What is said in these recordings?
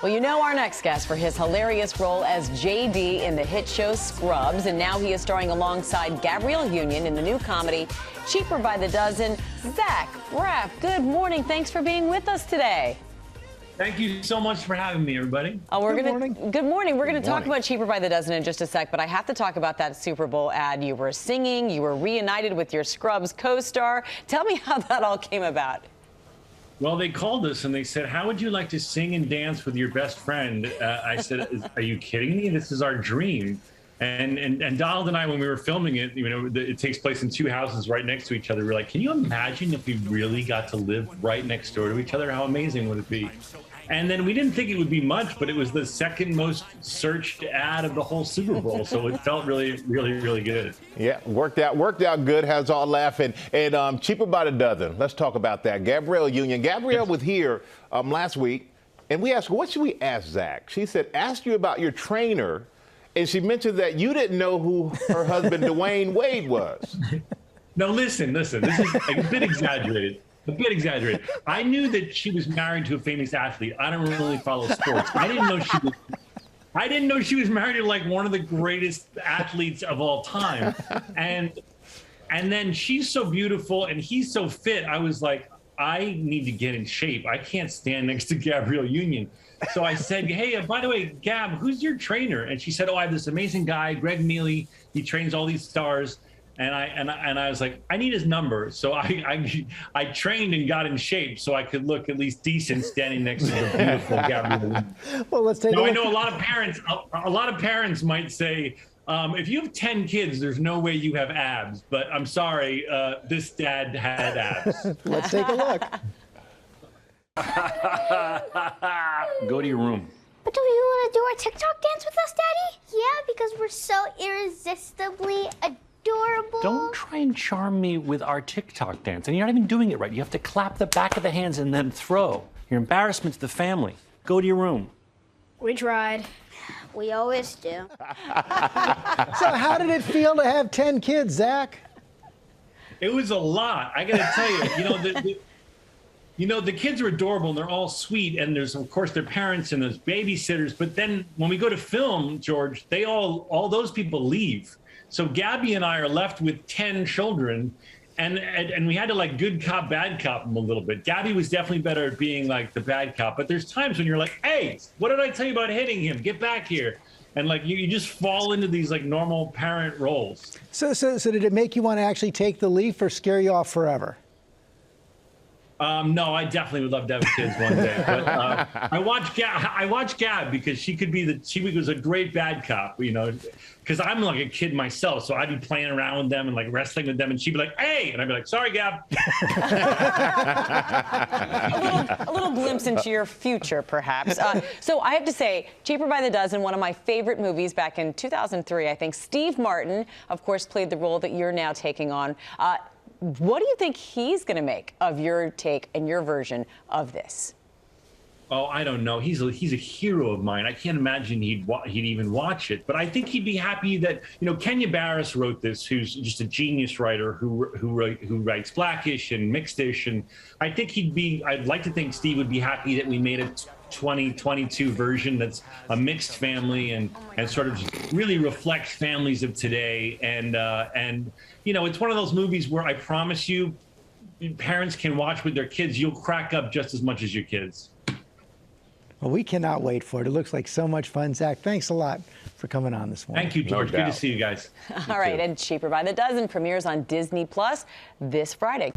Well, you know our next guest for his hilarious role as JD in the hit show Scrubs, and now he is starring alongside Gabrielle Union in the new comedy Cheaper by the Dozen. Zach Braff, good morning. Thanks for being with us today. Thank you so much for having me, everybody. Good morning. We're going to talk about Cheaper by the Dozen in just a sec, but I have to talk about that Super Bowl ad. You were singing, you were reunited with your Scrubs co-star. Tell me how that all came about. Well, they called us and they said, how would you like to sing and dance with your best friend? I said, are you kidding me? This is our dream. And Donald and I, when we were filming it, you know, it takes place in two houses right next to each other. We're like, can you imagine if we really got to live right next door to each other? How amazing would it be? And then we didn't think it would be much, but it was the second most searched ad of the whole Super Bowl. So it felt really, really, really good. Yeah, worked out good, has all laughing. And Cheaper by the Dozen, let's talk about that. Gabrielle Union. Gabrielle was here last week, and we asked her, what should we ask Zach? She said, ask you about your trainer. And she mentioned that you didn't know who her husband, Dwayne Wade, was. No, listen, this is a bit exaggerated. I knew that she was married to a famous athlete. I don't really follow sports. I didn't know she was married to like one of the greatest athletes of all time. And then she's so beautiful and he's so fit. I was like, I need to get in shape. I can't stand next to Gabrielle Union. So I said, hey, by the way, Gab, who's your trainer? And she said, oh, I have this amazing guy, Greg Mealy. He trains all these stars. And I was like, I need his number. So I trained and got in shape so I could look at least decent standing next to the beautiful Gabrielle. Well, let's take a look. I know a lot of parents might say, if you have 10 kids, there's no way you have abs. But I'm sorry, this dad had abs. Let's take a look. Go to your room. But do you want to do our TikTok dance with us, Daddy? Yeah, because we're so irresistibly adorable. Don't try and charm me with our TikTok dance. And you're not even doing it right. You have to clap the back of the hands and then throw. You're embarrassment to the family. Go to your room. We tried. We always do. So how did it feel to have 10 kids, Zach? It was a lot. I got to tell you, the kids are adorable and they're all sweet. And there's, of course, their parents and there's babysitters. But then when we go to film, George, all those people leave. So Gabby and I are left with 10 children, and we had to like good cop, bad cop them a little bit. Gabby was definitely better at being like the bad cop, but there's times when you're like, hey, what did I tell you about hitting him? Get back here. And like you just fall into these like normal parent roles. So did it make you want to actually take the leap or scare you off forever? No, I definitely would love to have kids one day. But I watch Gab because she was a great bad cop, you know, because I'm like a kid myself. So I'd be playing around with them and like wrestling with them. And she'd be like, hey, and I'd be like, sorry, Gab. A little glimpse into your future, perhaps. So I have to say, Cheaper by the Dozen, one of my favorite movies back in 2003, I think. Steve Martin, of course, played the role that you're now taking on. What do you think he's going to make of your take and your version of this? Oh, I don't know. He's a hero of mine. I can't imagine he'd even watch it. But I think he'd be happy that, you know, Kenya Barris wrote this, who's just a genius writer who writes Blackish and Mixedish. And I think I'd like to think Steve would be happy that we made a 2022 version that's a mixed family and sort of really reflects families of today. And you know, it's one of those movies where I promise you, parents can watch with their kids. You'll crack up just as much as your kids. Well, we cannot wait for it. It looks like so much fun. Zach, thanks a lot for coming on this morning. Thank you, George. Good to see you guys. All right, and Cheaper by the Dozen premieres on Disney Plus this Friday.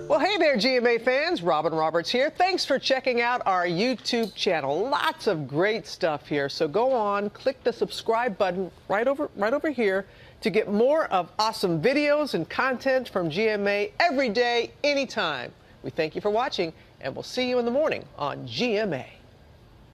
Well, hey there, GMA fans. Robin Roberts here. Thanks for checking out our YouTube channel. Lots of great stuff here. So go on, click the subscribe button right over here to get more of awesome videos and content from GMA every day, anytime. We thank you for watching, and we'll see you in the morning on GMA.